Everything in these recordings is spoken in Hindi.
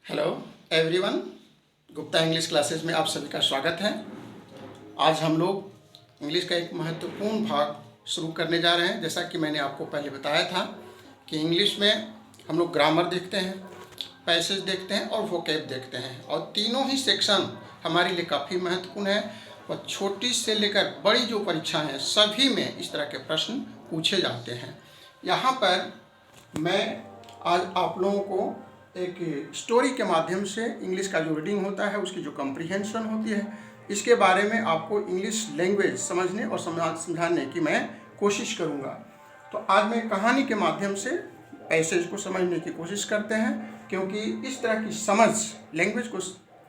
Hello everyone, Gupta English classes में आप सभी का स्वागत है। आज हम लोग इंग्लिश का एक महत्वपूर्ण भाग शुरू करने जा रहे हैं। जैसा कि मैंने आपको पहले बताया था कि इंग्लिश में हम लोग ग्रामर देखते हैं, पैसेज देखते हैं और वोकैब देखते हैं, और तीनों ही सेक्शन हमारे लिए काफ़ी महत्वपूर्ण है। और छोटी से लेकर बड़ी जो परीक्षाएँ हैं सभी में इस तरह के प्रश्न पूछे जाते हैं। यहाँ पर मैं आज आप लोगों को एक स्टोरी के माध्यम से इंग्लिश का जो रीडिंग होता है, उसकी जो कम्प्रीहेंशन होती है, इसके बारे में आपको इंग्लिश लैंग्वेज समझने और समझाने की मैं कोशिश करूँगा। तो आज मैं कहानी के माध्यम से पैसेज को समझने की कोशिश करते हैं, क्योंकि इस तरह की समझ लैंग्वेज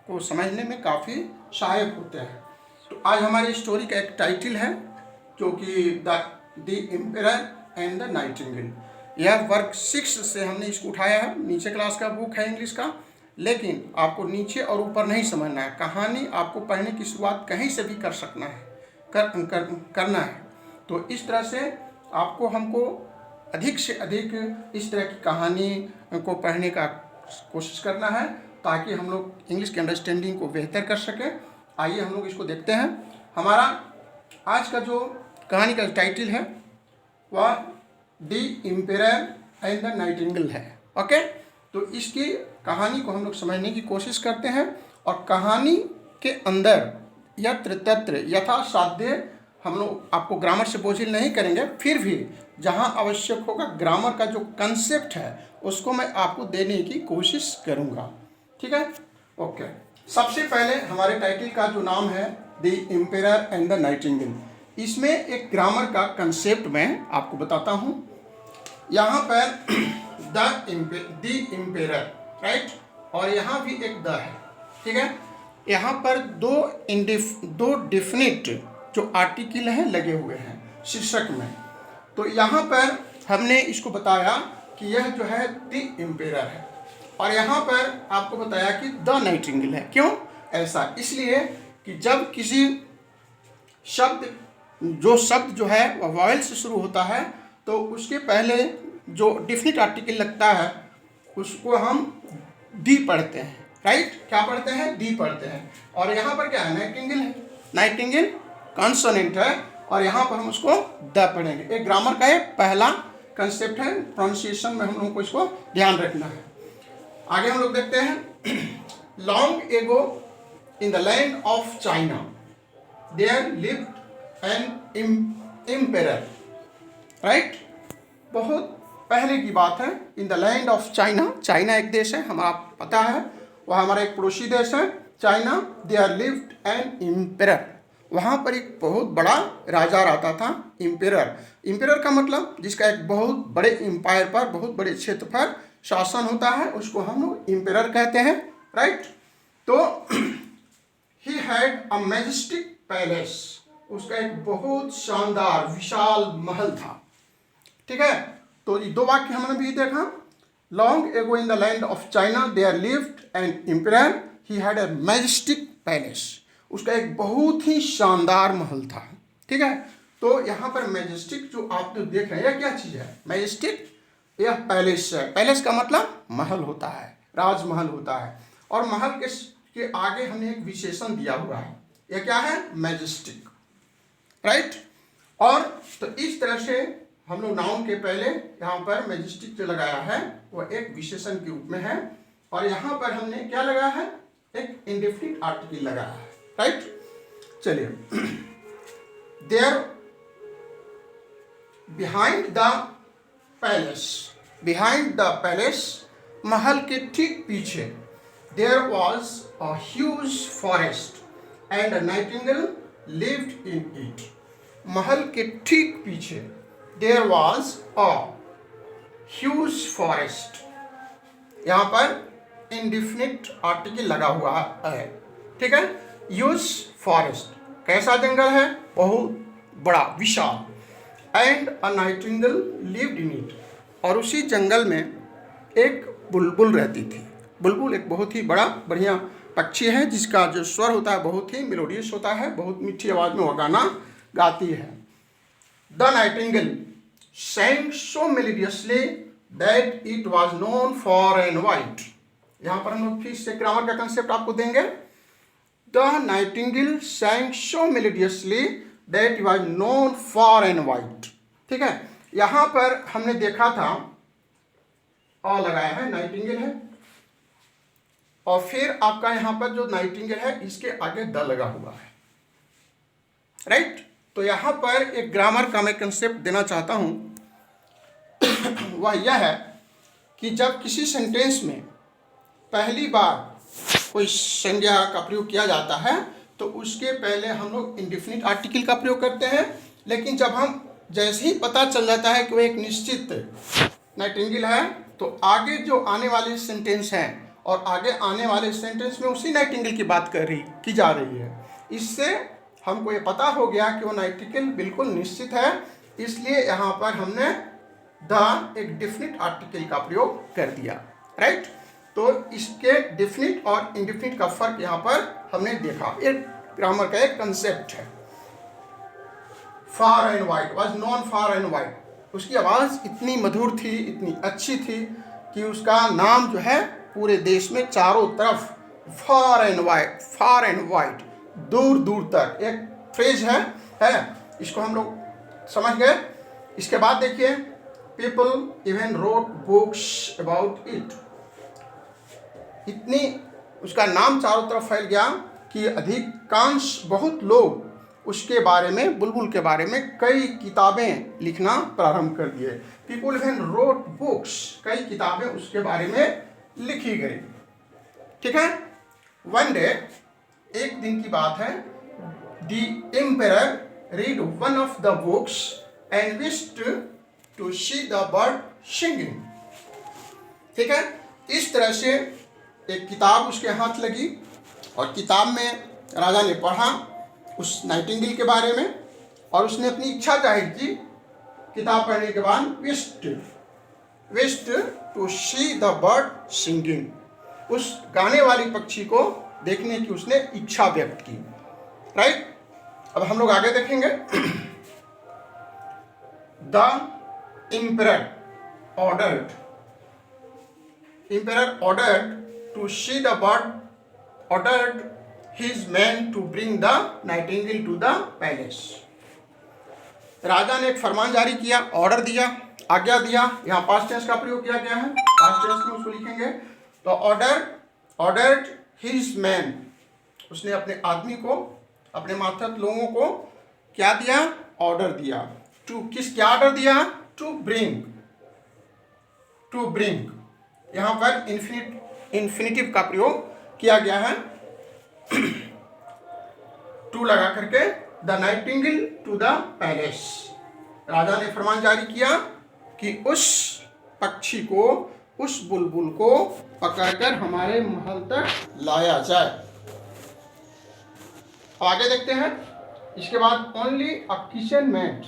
को समझने में काफ़ी सहायक होते हैं। तो आज हमारी स्टोरी का एक टाइटल है जो कि the emperor and the Nightingale. यह वर्ग 6 से हमने इसको उठाया है, नीचे क्लास का बुक है इंग्लिश का, लेकिन आपको नीचे और ऊपर नहीं समझना है। कहानी आपको पढ़ने की शुरुआत कहीं से भी कर सकना है, करना है। तो इस तरह से आपको हमको अधिक से अधिक इस तरह की कहानी को पढ़ने का कोशिश करना है, ताकि हम लोग इंग्लिश की अंडरस्टैंडिंग को बेहतर कर सकें। आइए हम लोग इसको देखते हैं। हमारा आज का जो कहानी का टाइटल है वह the emperor and the Nightingale है। ओके, तो इसकी कहानी को हम लोग समझने की कोशिश करते हैं, और कहानी के अंदर यत्र तत्र यथासाध्य हम लोग आपको ग्रामर से बोझिल नहीं करेंगे, फिर भी जहां आवश्यक होगा ग्रामर का जो कंसेप्ट है उसको मैं आपको देने की कोशिश करूंगा। ठीक है, ओके। सबसे पहले हमारे टाइटल का जो नाम है the emperor and the Nightingale, इसमें एक ग्रामर का कंसेप्ट मैं आपको बताता हूं। यहाँ पर द एम्परर, राइट, और यहाँ भी एक द है। ठीक है, यहाँ पर दो डिफिनिट जो आर्टिकल हैं लगे हुए हैं शीर्षक में। तो यहाँ पर हमने इसको बताया कि यह जो है द एम्परर है, और यहाँ पर आपको बताया कि द नाइटिंगेल है। क्यों ऐसा? इसलिए कि जब किसी शब्द जो है वह वॉवेल से शुरू होता है, तो उसके पहले जो डिफिनिट आर्टिकल लगता है उसको हम दी पढ़ते हैं। राइट, क्या पढ़ते हैं? दी पढ़ते हैं। और यहाँ पर क्या है? नाइटिंगेल है। नाइटिंगेल कॉन्सोनेंट है, और यहाँ पर हम उसको द पढ़ेंगे। एक ग्रामर का ये पहला कंसेप्ट है। प्रोनाउंसिएशन में हम लोगों को इसको ध्यान रखना है। आगे हम लोग देखते हैं। Long ago in the land of China there lived an emperor. Right, बहुत पहले की बात है। In the land of China, China एक देश है, हमारा पता है, वह हमारा एक पड़ोसी देश है China. There lived an emperor, वहाँ पर एक बहुत बड़ा राजा रहता था। एम्परर, एम्परर का मतलब जिसका एक बहुत बड़े एम्पायर पर, बहुत बड़े क्षेत्र पर शासन होता है, उसको हम लोग एम्परर कहते हैं। राइट, तो ही हैड अ मैजेस्टिक पैलेस, उसका एक बहुत शानदार विशाल महल था। ठीक है, तो ये दो वाक्य हमने भी देखा। Long ago in the land of China there lived an emperor, he had a majestic palace, उसका एक बहुत ही शानदार महल था। ठीक है, तो यहाँ पर मैजेस्टिक जो आप जो देख रहे हैं, यह क्या चीज़ है? मैजेस्टिक, यह पैलेस है। पैलेस का मतलब महल होता है, राजमहल होता है। और महल के आगे हमने एक विशेषण दिया हुआ है, यह क्या है? मैजेस्टिक। राइट, और तो इस तरह से हम लोग नाउन के पहले यहाँ पर मैजेस्टिक जो लगाया है वह एक विशेषण के रूप में है, और यहाँ पर हमने क्या लगाया है? एक इंडेफिनिट आर्टिकल लगाया है। राइट, चलिए। देयर बिहाइंड द पैलेस, महल के ठीक पीछे, there was a huge forest and a nightingale lived in it. महल के ठीक पीछे there was a huge forest, यहाँ पर इंडिफिनिट आर्टिकल लगा हुआ है। ठीक है, ह्यूज फॉरेस्ट, कैसा जंगल है? बहुत बड़ा, विशाल। And a nightingale lived in it, और उसी जंगल में एक बुलबुल रहती थी। बुलबुल एक बहुत ही बड़ा बढ़िया पक्षी है, जिसका जो स्वर होता है बहुत ही मेलोडियस होता है, बहुत मीठी आवाज़ में वह गाना गाती है। The Nightingale sang so melodiously that it was known far and wide. यहाँ पर हम लोग फिर से ग्रामर का कंसेप्ट आपको देंगे। The Nightingale sang so melodiously that he was known far and wide। ठीक है, यहाँ पर हमने देखा था अ लगाया है, नाइटिंगेल है, और फिर आपका यहाँ पर जो नाइटिंगेल है इसके आगे द लगा हुआ है, राइट। तो यहाँ पर एक ग्रामर का मैं कंसेप्ट देना चाहता हूँ वह यह है कि जब किसी सेंटेंस में पहली बार कोई संज्ञा का प्रयोग किया जाता है तो उसके पहले हम लोग इंडेफिनिट आर्टिकल का प्रयोग करते हैं, लेकिन जब हम जैसे ही पता चल जाता है कि वो एक निश्चित नाइटिंगेल है तो आगे जो आने वाले सेंटेंस हैं और आगे आने वाले सेंटेंस में उसी नाइटिंगेल की बात की जा रही है। इससे हमको ये पता हो गया कि वो नाइटिंगेल बिल्कुल निश्चित है, इसलिए यहाँ पर हमने द एक डेफिनिट आर्टिकल का प्रयोग कर दिया, राइट। तो इसके डेफिनिट और इंडेफिनिट का फर्क यहाँ पर हमने देखा। एक ग्रामर का एक कंसेप्ट है। Far and wide was known far and wide, उसकी आवाज़ इतनी मधुर थी, इतनी अच्छी थी कि उसका नाम जो है पूरे देश में चारों तरफ फार एंड वाइड, दूर दूर तक एक फ्रेज है। इसको हम लोग समझ गए। इसके बाद देखिए, people even wrote books about it, इतनी उसका नाम चारों तरफ फैल गया कि अधिकांश बहुत लोग उसके बारे में, बुलबुल के बारे में कई किताबें लिखना प्रारंभ कर दिए। पीपल इवन रोट बुक्स, कई किताबें उसके बारे में लिखी गई। ठीक है। वन डे, एक दिन की बात है, the emperor read one of the books and wished to see the bird singing. ठीक है। इस तरह से एक किताब उसके हाथ लगी और किताब में राजा ने पढ़ा उस नाइटिंगेल के बारे में और उसने अपनी इच्छा जाहिर की। किताब पढ़ने के बाद wished to see the bird singing, उस गाने वाली पक्षी को देखने की उसने इच्छा व्यक्त की, राइट। अब हम लोग आगे देखेंगे। The emperor ordered to see the bird, ordered his men to bring the nightingale to the palace। राजा ने एक फरमान जारी किया, ऑर्डर दिया, आज्ञा दिया। यहाँ पास्ट टेंस का प्रयोग किया गया है, पास्ट टेंस में उसको लिखेंगे। तो ऑर्डर्ड हिज मैन, उसने अपने आदमी को, अपने मातहत लोगों को क्या दिया? ऑर्डर दिया। टू क्या ऑर्डर दिया? To bring. यहाँ पर इन्फिनिटिव का प्रयोग किया गया है, टू लगा करके, the nightingale to the palace. राजा ने फरमान जारी किया कि उस पक्षी को, उस बुलबुल को पकड़कर हमारे महल तक लाया जाए। आगे देखते हैं। इसके बाद ओनली अ किचन मैट,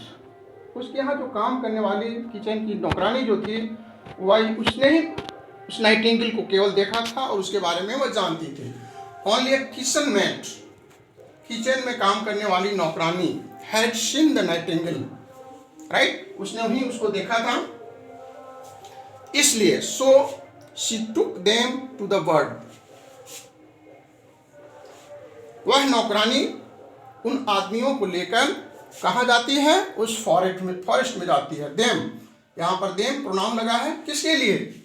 उसके यहाँ जो काम करने वाली किचन की नौकरानी जो थी, वही उसने ही उस नाइटिंगेल को केवल देखा था और उसके बारे में वह जानती थी। Only a kitchen maid, kitchen में काम करने वाली नौकरानी, had seen the nightingale, right, उसने ही उसको देखा था। इसलिए so she took them to the bird, वह नौकरानी उन आदमियों को लेकर कहाँ जाती है? उस फॉरेस्ट में जाती है। देम, यहाँ पर देम प्रोनाउन लगा है, किसके लिए?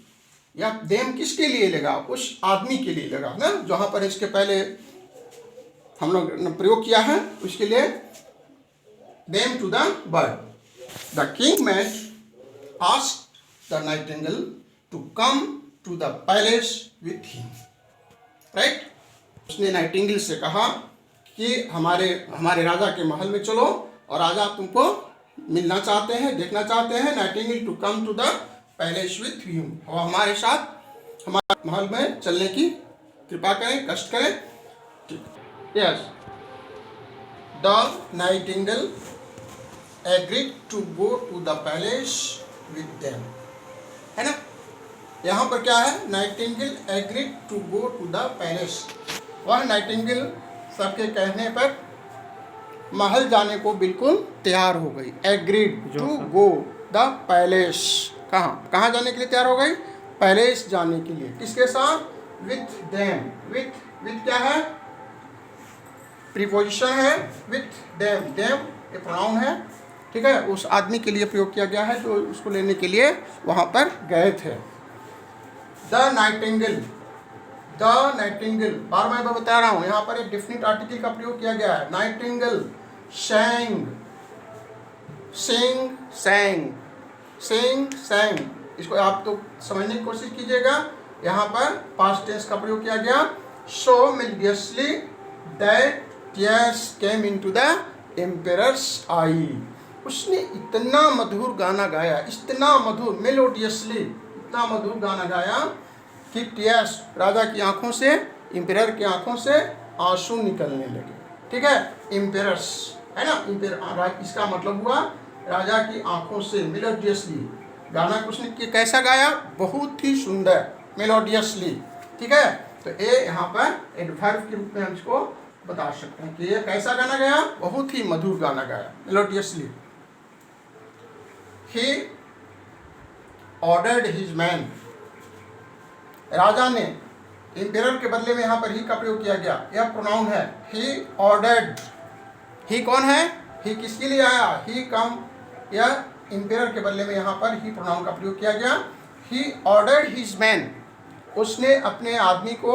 या देम किसके लिए लगा? उस आदमी के लिए लगा ना, जहाँ पर इसके पहले हम लोग ने प्रयोग किया है, उसके लिए them to the bird. The king maid asked the nightingale to come to the palace with him, right. उसने नाइटिंगेल से कहा कि हमारे राजा के महल में चलो, और राजा तुमको मिलना चाहते हैं, देखना चाहते हैं। Nightingale to come to the palace with him, और हमारे साथ हमारे महल में चलने की कृपा करें, कष्ट करें। Yes, the nightingale agreed to go to the palace with them, है ना। यहाँ पर क्या है? Nightingale agreed to go to the palace, वह नाइटिंगेल सबके कहने पर महल जाने को बिल्कुल तैयार हो गई। Agreed to go the palace, कहाँ जाने के लिए तैयार हो गई? पैलेस जाने के लिए। किसके साथ? विथ देम, विथ क्या है, प्रीपोजिशन है, विथ देम, देम ये प्रोनाउन है, ठीक है, उस आदमी के लिए प्रयोग किया गया है जो उसको लेने के लिए वहां पर गए थे। द नाइटिंगेल, द नाइटिंगेल, बार मैं बता रहा हूं, यहाँ पर एक डेफिनिट आर्टिकल का प्रयोग किया गया है। नाइटिंगेल sang, सिंग, सैंग, सिंग, सैंग, इसको आप तो समझने की कोशिश कीजिएगा। यहाँ पर पास्ट टेंस का प्रयोग किया गया। so melodiously that tears came into the emperor's eye, उसने इतना मधुर गाना गाया, इतना मधुर, मेलोडियसली इतना मधुर गाना गाया कि टीयर्स, राजा की आंखों से, एम्परर की आंखों से आंसू निकलने लगे, ठीक है, एम्परर्स है ना, इसका मतलब हुआ राजा की आंखों से, मेलोडियसली गाना उसने कैसा गाया, बहुत ही सुंदर, मेलोडियसली, ठीक है। तो ये यहाँ पर एडवर्ब के रूप में हम इसको बता सकते हैं कि ये कैसा गाना गाया, बहुत ही मधुर गाना गाया, melodiously. He ordered his man, राजा ने, एम्परर के बदले में यहाँ पर ही का प्रयोग किया गया, यह प्रोनाउन है। ही ऑर्डर्ड, ही कौन है, ही किसके लिए आया, ही कम, यह एम्परर के बदले में यहाँ पर ही प्रोनाउन का प्रयोग किया गया। ही ऑर्डर्ड हिज मैन, उसने अपने आदमी को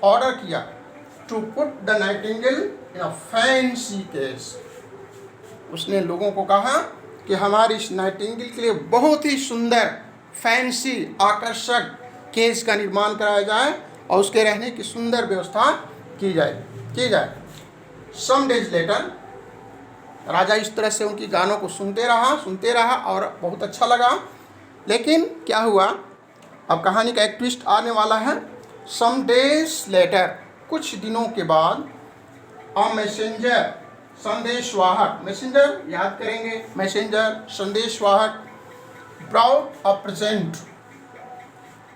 ऑर्डर किया, to put the nightingale in a fancy case, उसने लोगों को कहा कि हमारी इस नाइटिंगेल के लिए बहुत ही सुंदर, फैंसी, आकर्षक केस का निर्माण कराया जाए और उसके रहने की सुंदर व्यवस्था की जाए। सम डेज लेटर, राजा इस तरह से उनकी गानों को सुनते रहा और बहुत अच्छा लगा। लेकिन क्या हुआ, अब कहानी का एक ट्विस्ट आने वाला है। सम डेज लेटर, कुछ दिनों के बाद, अ मैसेंजर, संदेशवाहक, मैसेंजर याद करेंगे, मैसेंजर, संदेशवाहक, ब्राउट अ प्रेजेंट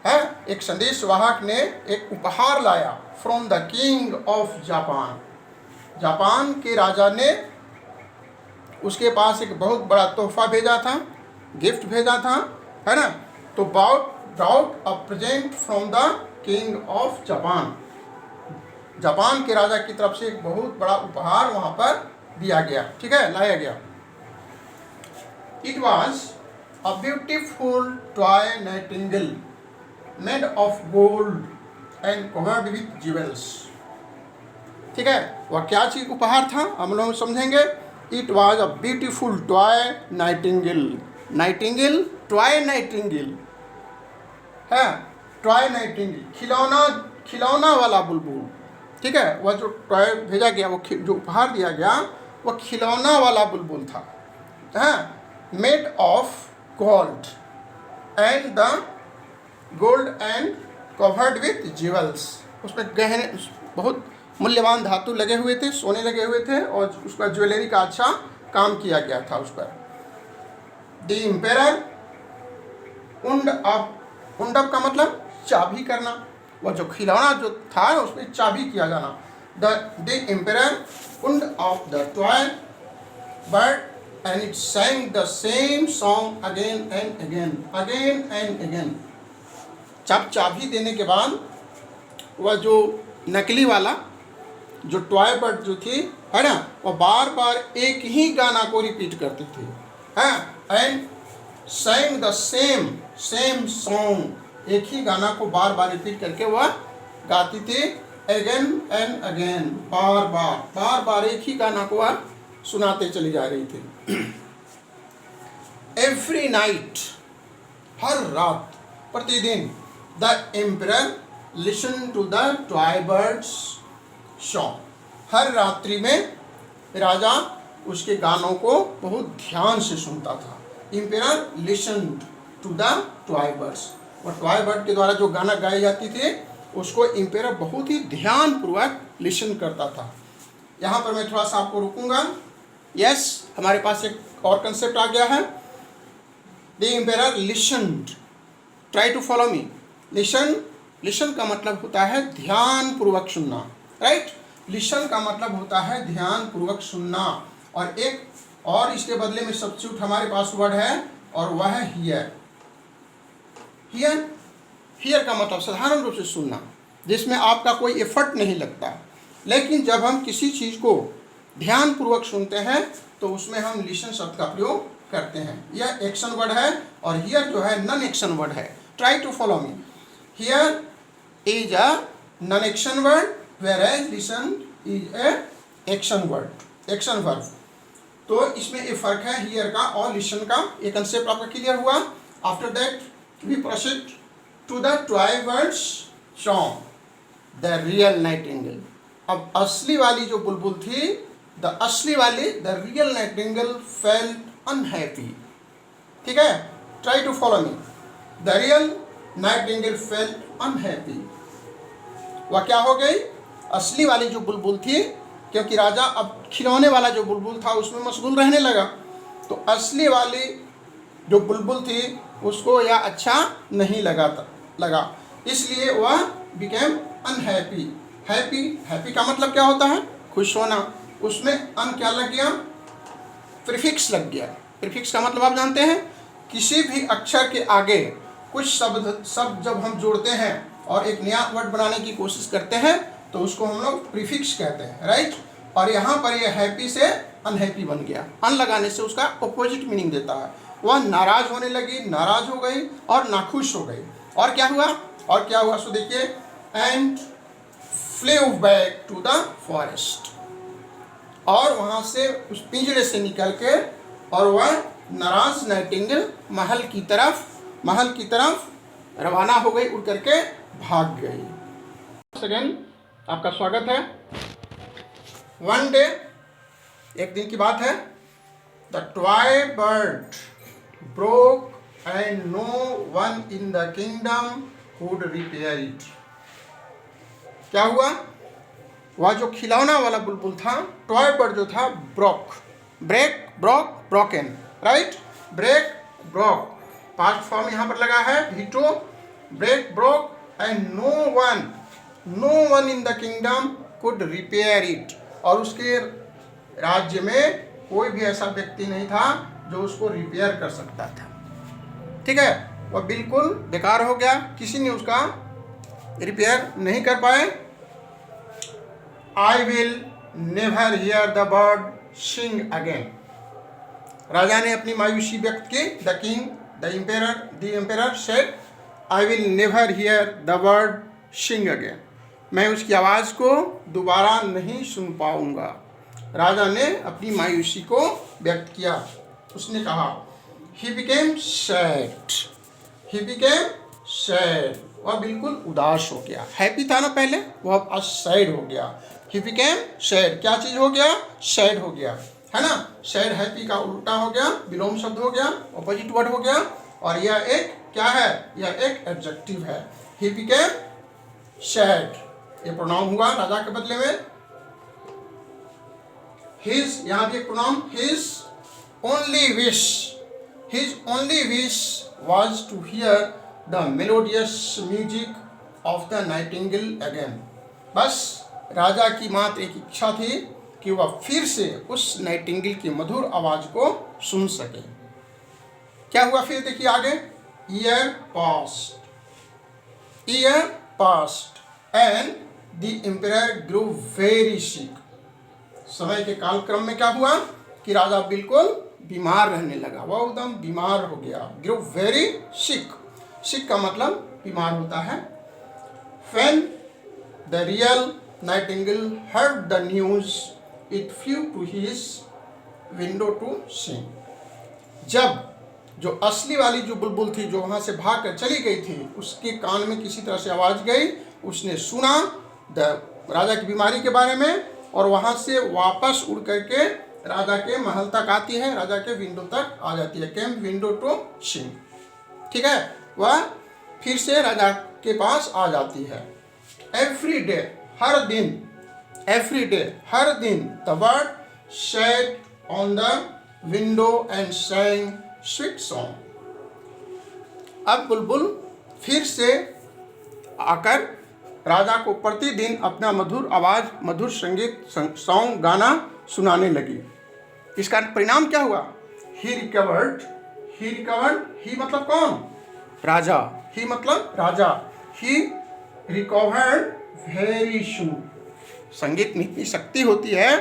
है, एक संदेशवाहक ने एक उपहार लाया, from the king of Japan, Japan के राजा ने उसके पास एक बहुत बड़ा तोहफा भेजा था, गिफ्ट भेजा था, है ना। तो brought a present from the king of Japan, Japan के राजा की तरफ से एक बहुत बड़ा उपहार वहां पर दिया गया, ठीक है, लाया गया। It was a beautiful toy Nightingale made of gold and covered with jewels, ठीक है, वह क्या चीज उपहार था हम लोग समझेंगे। It was a beautiful toy Nightingale, Nightingale, toy Nightingale है, टॉय नाइटिंगेल, खिलौना वाला बुलबुल, ठीक है, वह जो टॉय भेजा गया, वो जो उपहार दिया गया, वह खिलौना वाला बुलबुल था, made of gold and covered with jewels, उसमें गहने, बहुत मूल्यवान धातु लगे हुए थे, सोने लगे हुए थे और उसका ज्वेलरी का अच्छा काम किया गया था उस पर। द एम्परर उंडअप का मतलब चाबी करना, वह जो खिलौना जो था उसमें चाबी किया जाना। The emperor wound of the toy bird and it sang the same song again and again. जब चाबी देने के बाद वह जो नकली वाला जो टॉय बर्ड जो थी, है ना, वह बार बार एक ही गाना को रिपीट करती थी, and sang the same song, एक ही गाना को बार बार रिपीट करके वह गाती थी, अगेन एंड अगेन, बार बार एक ही गाना को वह सुनाते चली जा रही थी। एवरी नाइट, हर रात, प्रतिदिन, the emperor listen to the toy birds song, हर रात्रि में राजा उसके गानों को बहुत ध्यान से सुनता था। Emperor listened to the toy birds, और टॉय बर्ड के द्वारा जो गाना गाई जाती थी उसको एम्परर बहुत ही ध्यानपूर्वक लिसन करता था। यहाँ पर मैं थोड़ा सा आपको रुकूंगा। यस, हमारे पास एक और कंसेप्ट आ गया है। The emperor listened, try to follow me. Listen का मतलब होता है ध्यानपूर्वक सुनना, राइट। लिसन का मतलब होता है ध्यानपूर्वक सुनना, और एक और इसके बदले में सब्स्टिट्यूट हमारे पास वर्ड है और वह है हियर। हियर का मतलब साधारण रूप से सुनना, जिसमें आपका कोई एफर्ट नहीं लगता। लेकिन जब हम किसी चीज़ को ध्यानपूर्वक सुनते हैं तो उसमें हम लिसन शब्द का प्रयोग करते हैं। यह एक्शन वर्ड है और हियर जो है नॉन एक्शन वर्ड है। Try to follow me. Here is a non action word whereas listen is a action word, action verb. तो इसमें ये फर्क है हियर का और लिसन का। ये कंसेप्ट आपका क्लियर हुआ। After that we proceed to the toy words song the real nightingale. अब असली वाली जो बुलबुल थी, द असली वाली, the real nightingale felt unhappy. ठीक है, try to follow me. The real nightingale felt unhappy. वह क्या हो गई? असली वाली जो बुलबुल थी, क्योंकि राजा अब खिलौने वाला जो बुलबुल था उसमें मशगूल रहने लगा, तो असली वाली जो बुलबुल थी उसको यह अच्छा नहीं लगा, इसलिए वह बिकेम अनहैप्पी। हैप्पी का मतलब क्या होता है? खुश होना। उसमें अन क्या लग गया? प्रीफिक्स लग गया। प्रीफिक्स का मतलब आप जानते हैं, किसी भी अक्षर के आगे कुछ शब्द जब हम जोड़ते हैं और एक नया वर्ड बनाने की कोशिश करते हैं तो उसको हम लोग प्रीफिक्स कहते हैं, राइट। और यहाँ पर ये हैप्पी से अनहैप्पी बन गया। अन लगाने से उसका अपोजिट मीनिंग देता है। वह नाराज होने लगी, नाराज हो गई और नाखुश हो गई। और क्या हुआ? सो देखिए, and flew back to the forest. और वहाँ से उस पिंजरे से निकल के और वह नाराज नाइटिंगेल महल की तरफ रवाना हो गई, उड़ करके भाग गई। सेकेंड, आपका स्वागत है। वन डे, एक दिन की बात है, the toy bird broke and no one in the kingdom could repair it. क्या हुआ? वह जो खिलौना वाला बुलबुल था, टॉय बर्ड जो था, broken, right. Break, broke, past form यहाँ पर लगा है वीटो। Break, broke and no one in the kingdom could repair it. और उसके राज्य में कोई भी ऐसा व्यक्ति नहीं था जो उसको रिपेयर कर सकता था। ठीक है, वह बिल्कुल बेकार हो गया, किसी ने उसका रिपेयर नहीं कर पाए। I will never hear the bird sing again. राजा ने अपनी मायूसी व्यक्त की। The emperor said, I will never hear the bird sing again. मैं उसकी आवाज़ को दोबारा नहीं सुन पाऊंगा। राजा ने अपनी मायूसी को व्यक्त किया। उसने कहा, ही बिकेम सैड। वह बिल्कुल उदास हो गया। हैप्पी था ना पहले, वह अब सैड हो गया। ही बिकेम सैड, क्या चीज़ हो गया? सैड हो गया, है ना। सैड हैप्पी का उल्टा हो गया, विलोम शब्द हो गया, ऑपोजिट वर्ड हो गया। और यह एक क्या है? यह एक एडजेक्टिव है। ही बिकेम सैड, ये प्रोनाउन हुआ राजा के बदले में। हिज, यहाँ भी एक pronoun, his only wish was to hear the melodious music of the nightingale again। बस राजा की मात्र एक इच्छा थी कि वह फिर से उस नाइटिंगेल की मधुर आवाज को सुन सके। क्या हुआ फिर? देखिए आगे, year passed and the emperor grew very sick. समय के कालक्रम में क्या हुआ कि राजा बिल्कुल बीमार रहने लगा, वह एकदम बीमार हो गया। ग्रू वेरी सिक का मतलब बीमार होता है। When the real nightingale heard the news, it flew to his window to sing। जब जो असली वाली जो बुलबुल थी, जो वहाँ से भाग कर चली गई थी, उसके कान में किसी तरह से आवाज़ गई। उसने सुना राजा की बीमारी के बारे में और वहाँ से वापस उड़ करके राजा के महल तक आती है, राजा के विंडो तक आ जाती है। केम विंडो टू सिंग। ठीक है, वह फिर से राजा के पास आ जाती है। एवरी डे, हर दिन the bird sat on the window and sang sweet song. अब बुलबुल फिर से आकर राजा को प्रतिदिन अपना मधुर आवाज़, मधुर संगीत, सॉन्ग, गाना सुनाने लगी। इसका परिणाम क्या हुआ? ही रिकवर्ड, ही मतलब कौन? राजा। ही मतलब राजा। ही रिकवर्ड वेरी सून। संगीत में इतनी शक्ति होती है